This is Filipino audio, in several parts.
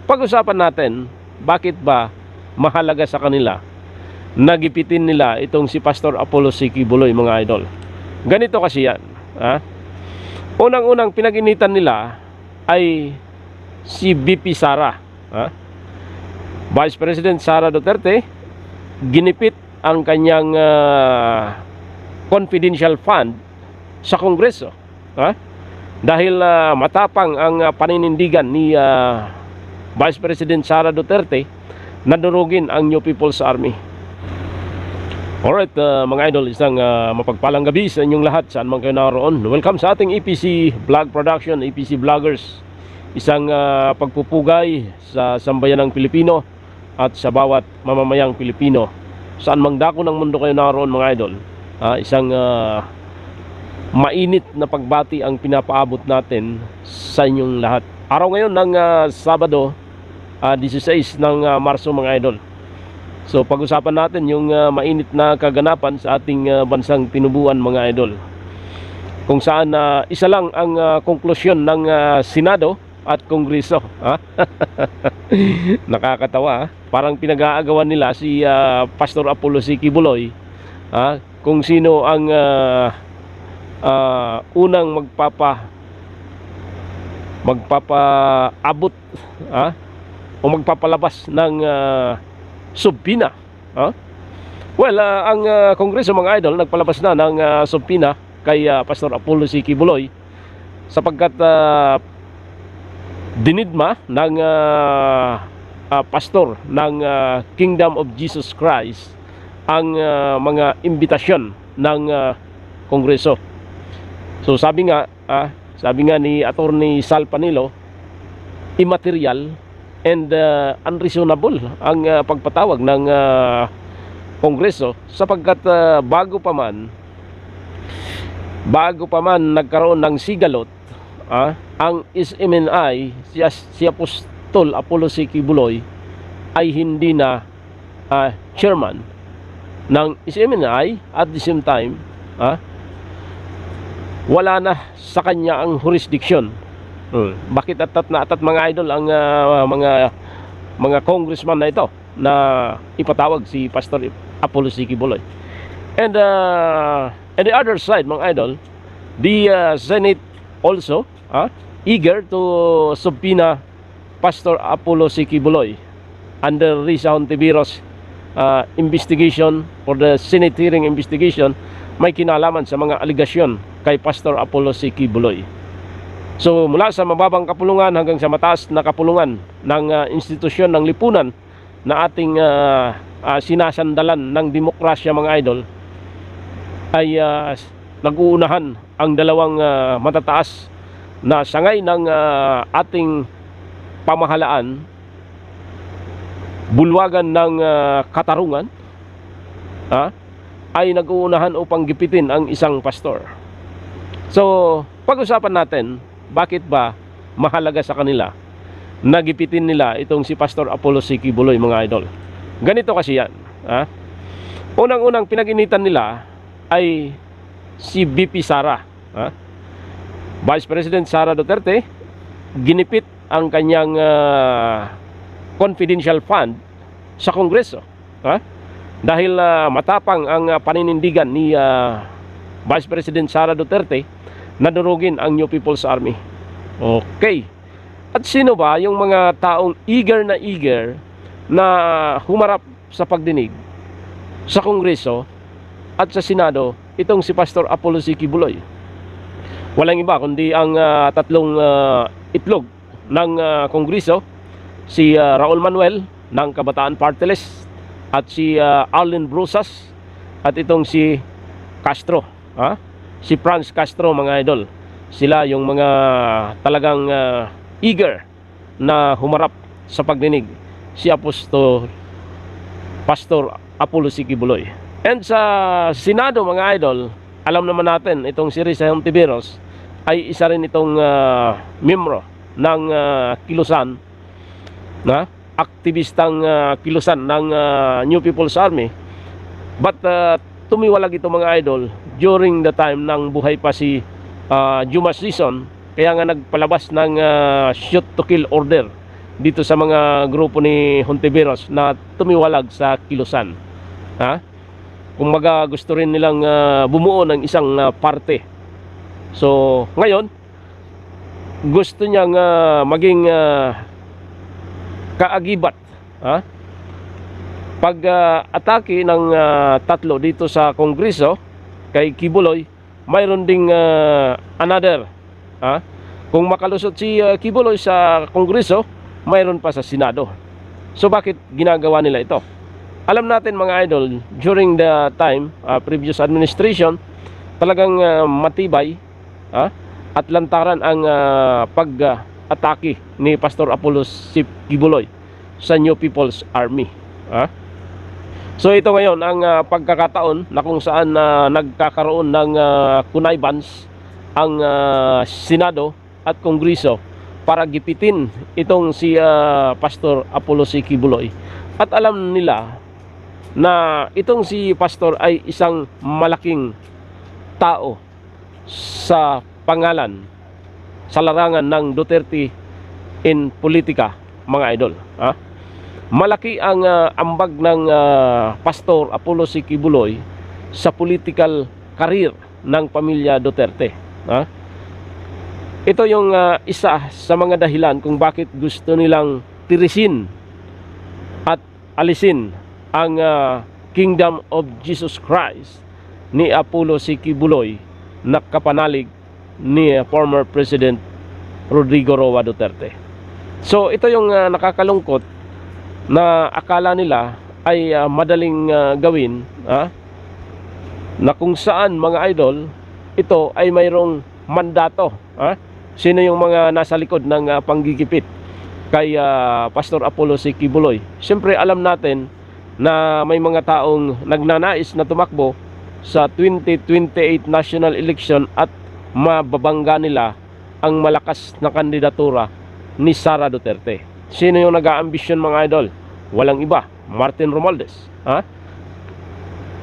pag-usapan natin bakit ba mahalaga sa kanila nagipitin nila itong si Pastor Apollo C. Quiboloy, mga idol. Ganito kasi yan. Unang-unang pinag-initan nila ay si VP Sara. Vice President Sara Duterte, ginipit ang kanyang confidential fund sa Kongreso. Dahil matapang ang paninindigan ni Vice President Sara Duterte na durugin ang New People's Army. Alright, mga idol, isang mapagpalang gabi sa inyong lahat saan man kayo naroon. Welcome sa ating EPC Vlog Production, EPC Vloggers. Isang pagpupugay sa sambayanang Pilipino at sa bawat mamamayang Pilipino saan mang dako ng mundo kayo naroon, mga idol. Isang mainit na pagbati ang pinapaabot natin sa inyong lahat. Araw ngayon ng Sabado, 16 ng Marso, mga idol. So pag-usapan natin yung mainit na kaganapan sa ating bansang tinubuan, mga idol. Kung saan isa lang ang konklusyon ng Senado at Kongreso. Nakakatawa. Parang pinag-aagawan nila si Pastor Apollo C. Quiboloy kung sino ang unang magpapaabot o magpapalabas ng subpina. Well, ang Kongreso, mga idol, nagpalabas na ng subpina kay Pastor Apollo C. Quiboloy sapagkat dinidma ng pastor ng Kingdom of Jesus Christ ang mga imbitasyon ng Kongreso. So sabi nga ni Attorney Sal Panilo, immaterial and unreasonable ang pagpatawag ng Kongreso sapagkat bago pa man nagkaroon ng sigalot ang SMNI, si Apostol Apollo C. Quiboloy ay hindi na chairman ng SMNI. At the same time, wala na sa kanya ang jurisdiction. Bakit atat mga idol ang mga congressman na ito na ipatawag si Pastor Apollo C. Quiboloy? And the other side, mga idol, the Senate also eager to subpoena Pastor Apollo C. Quiboloy under Risa Hontiveros investigation for the Senate hearing investigation. May kinalaman sa mga aligasyon kay Pastor Apollo C. Quiboloy. So mula sa mababang kapulungan hanggang sa mataas na kapulungan ng institusyon ng lipunan na ating sinasandalan ng demokrasya, mga idol, ay nag-uunahan ang dalawang matataas na sangay ng ating pamahalaan, bulwagan ng katarungan, ay nag-uunahan upang gipitin ang isang pastor. So pag-usapan natin bakit ba mahalaga sa kanila nagipitin nila itong si Pastor Apollo C. Quiboloy, mga idol. Ganito kasi yan. Unang-unang pinag-initan nila ay si VP Sara. Vice President Sara Duterte, ginipit ang kanyang confidential fund sa Kongreso. Dahil matapang ang paninindigan ni Vice President Sara Duterte na durugin ang New People's Army. Okay. At sino ba yung mga taong eager na humarap sa pagdinig sa Kongreso at sa Senado itong si Pastor Apollo C. Quiboloy? Walang iba kundi ang tatlong itlog ng Kongreso, si Raul Manuel ng Kabataan Party List, at si Arlen Brusas, at itong si Castro, si Franz Castro, mga idol. Sila yung mga talagang eager na humarap sa pagdinig si Pastor Apollo C. Quiboloy. And sa Senado, mga idol, alam naman natin itong si Risa Hontiveros ay isa rin itong miyembro ng kilusan, aktivistang kilusan ng New People's Army. But tumiwalag ito, mga idol, during the time ng buhay pa si Juma Sison. Kaya nga nagpalabas ng shoot to kill order dito sa mga grupo ni Hontiveros na tumiwalag sa kilusan. Kung gusto rin nilang bumuo ng isang parte. So ngayon gusto niyang maging kaagibat pag atake ng tatlo dito sa Kongreso kay Kibuloy. Mayroon ding another. Kung makalusot si Kibuloy sa Kongreso, mayroon pa sa Senado. So bakit ginagawa nila ito? Alam natin mga idol, during the time, previous administration, talagang matibay at lantaran ang pag-atake ni Pastor Apollo C. Kibuloy sa New People's Army. So ito ngayon ang pagkakataon na kung saan nagkakaroon ng connivance ang Senado at Kongreso para gipitin itong si Pastor Apollo C. Kibuloy. At alam nila na itong si Pastor ay isang malaking tao sa pangalan, sa larangan ng Duterte in politika, mga idol. Malaki ang ambag ng Pastor Apollo C. Kibuloy sa political career ng pamilya Duterte. Ito yung isa sa mga dahilan kung bakit gusto nilang tirisin at alisin ang Kingdom of Jesus Christ ni Apollo C. Kibuloy na kapanalig ni former President Rodrigo Roa Duterte. So ito yung nakakalungkot na akala nila ay madaling gawin, na kung saan mga idol ito ay mayroong mandato. Sino yung mga nasa likod ng panggigipit kay Pastor Apollo C. Kibuloy? Siyempre alam natin na may mga taong nagnanais na tumakbo sa 2028 national election at mababangga nila ang malakas na kandidatura ni Sara Duterte. Sino yung nag-aambisyon mga idol? Walang iba, Martin Romualdez.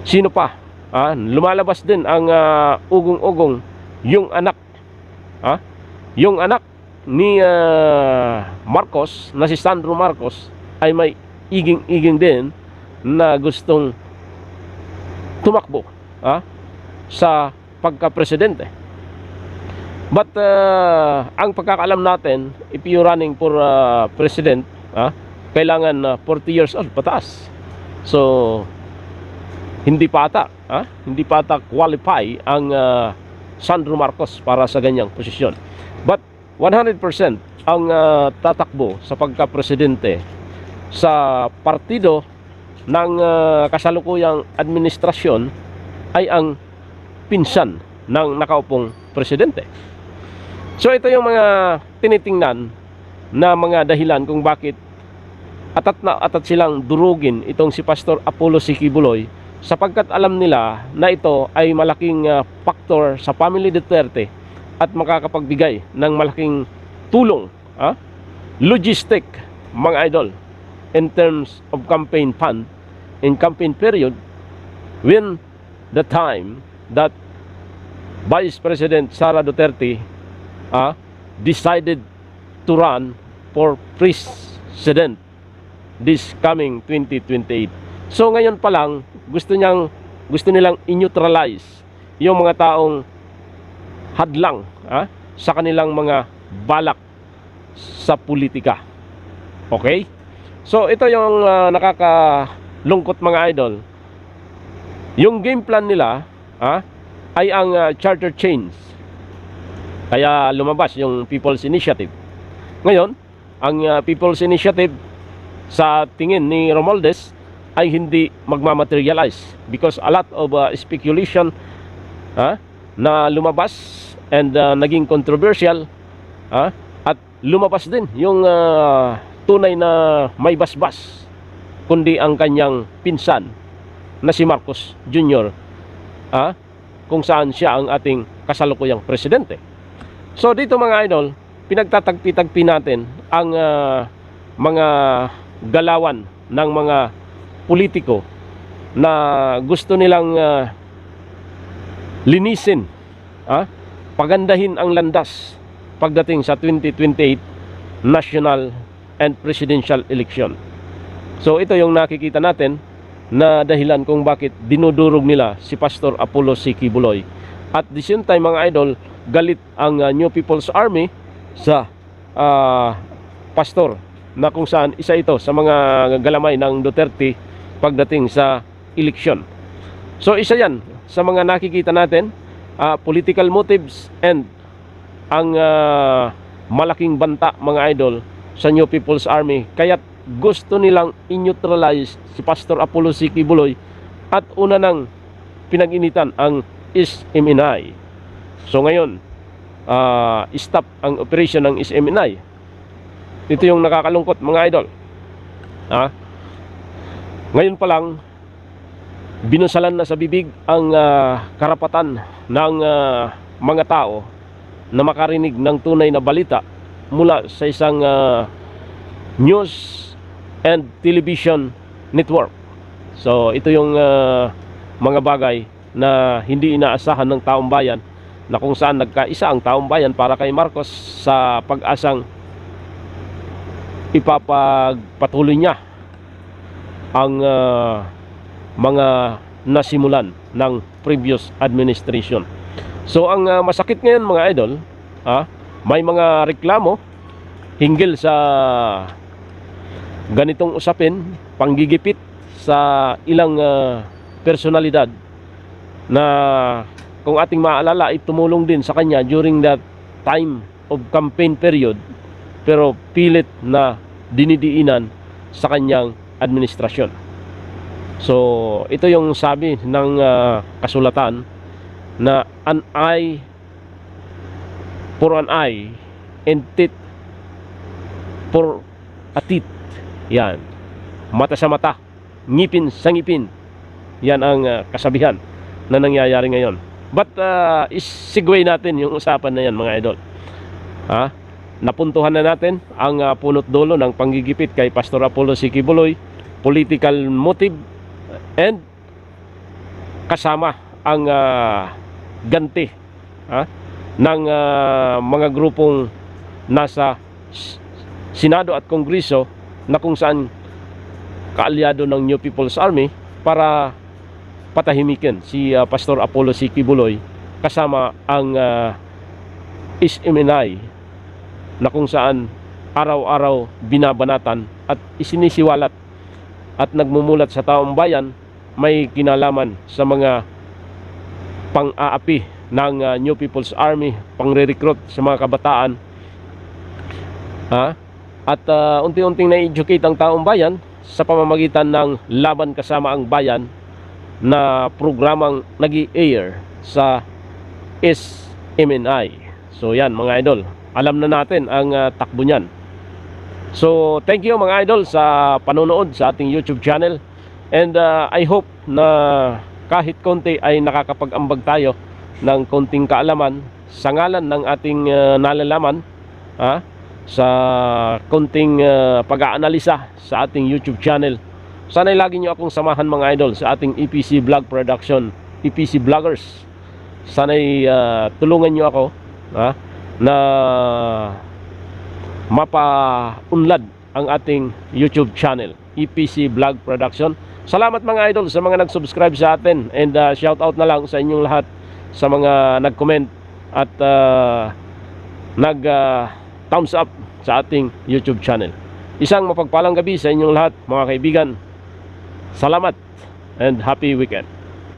Sino pa? Lumalabas din ang ugong-ugong yung anak. Yung anak ni Marcos na si Sandro Marcos ay may iging-iging din na gustong tumakbo sa pagka-presidente. But ang pagkakaalam natin, if you're running for president, kailangan 40 years old pataas. So hindi pa ata qualify ang Sandro Marcos para sa ganyang posisyon. But 100% ang tatakbo sa pagka-presidente sa partido ng kasalukuyang administrasyon ay ang pinsan ng nakaupong presidente. So ito yung mga tinitingnan na mga dahilan kung bakit atat silang durugin itong si Pastor Apollo C. Kibuloy, sapagkat alam nila na ito ay malaking factor sa family Duterte at makakapagbigay ng malaking tulong, logistic mga idol, in terms of campaign fund in campaign period when the time that Vice President Sara Duterte decided to run for president this coming 2028. So ngayon pa lang gusto nilang i-neutralize yung mga taong hadlang sa kanilang mga balak sa politika. Okay? So ito yung nakakalungkot mga idol. Yung game plan nila ay ang charter change. Kaya lumabas yung People's Initiative. Ngayon, ang People's Initiative sa tingin ni Romualdez ay hindi magmamaterialize because a lot of speculation na lumabas and naging controversial, at lumabas din yung tunay na may basbas kundi ang kanyang pinsan na si Marcos Jr., kung saan siya ang ating kasalukuyang presidente. So dito mga idol, pinagtatagpi-tagpi natin ang mga galawan ng mga politiko na gusto nilang linisin, pagandahin ang landas pagdating sa 2028 national and presidential election. So ito yung nakikita natin na dahilan kung bakit dinudurog nila si Pastor Apollo C. Quiboloy. At the same time mga idol, galit ang New People's Army sa pastor na kung saan isa ito sa mga galamay ng Duterte pagdating sa eleksyon. So isa yan sa mga nakikita natin, political motives and ang malaking banta mga idol sa New People's Army. Kaya't gusto nilang i-neutralize si Pastor Apollo C. Quiboloy at una nang pinag-initan ang SMNI. So ngayon, stop ang operation ng SMNI. Ito yung nakakalungkot mga idol. Ngayon pa lang, binusalan na sa bibig ang karapatan ng mga tao na makarinig ng tunay na balita mula sa isang news and television network. So ito yung mga bagay na hindi inaasahan ng taong bayan, na kung saan nagkaisa ang taong bayan para kay Marcos sa pag-asang ipapagpatuloy niya ang mga nasimulan ng previous administration. So ang masakit ngayon mga idol, may mga reklamo hinggil sa ganitong usapin, panggigipit sa ilang personalidad na kung ating maalala ay tumulong din sa kanya during that time of campaign period, pero pilit na dinidiinan sa kanyang administrasyon. So ito yung sabi ng kasulatan na an eye for an eye and teeth for a teeth. Yan, mata sa mata, ngipin sa ngipin. Yan ang kasabihan na nangyayari ngayon. But isigway natin yung usapan na yan mga idol. Napuntuhan na natin ang punot dulo ng panggigipit kay Pastor Apollo C. Quiboloy, political motive, and kasama ang ganti ng mga grupong nasa Senado at Kongreso na kung saan kaalyado ng New People's Army para patahimikin si Pastor Apollo C. Quiboloy kasama ang SMNI na kung saan araw-araw binabanatan at isinisiwalat at nagmumulat sa taong bayan may kinalaman sa mga pang-aapi ng New People's Army, pangre-recruit sa mga kabataan. At unti-unting na-educate ang taong bayan sa pamamagitan ng Laban Kasama ang Bayan na programang nag-i-air sa SMNI. So yan mga idol, alam na natin ang takbo niyan. So thank you mga idol sa panonood sa ating YouTube channel, and I hope na kahit konti ay nakakapag-ambag tayo ng konting kaalaman sa ngalan ng ating nalalaman, sa konting pag-aanalisa sa ating YouTube channel. Sana'y lagi nyo akong samahan mga idol sa ating EPC Vlog Production, EPC Vloggers. Sana'y tulungan nyo ako na mapaunlad ang ating YouTube channel, EPC Vlog Production. Salamat mga idol sa mga nag-subscribe sa atin, and shout out na lang sa inyong lahat sa mga nag-comment at thumbs up sa ating YouTube channel. Isang mapagpalang gabi sa inyong lahat mga kaibigan. Salamat and happy weekend.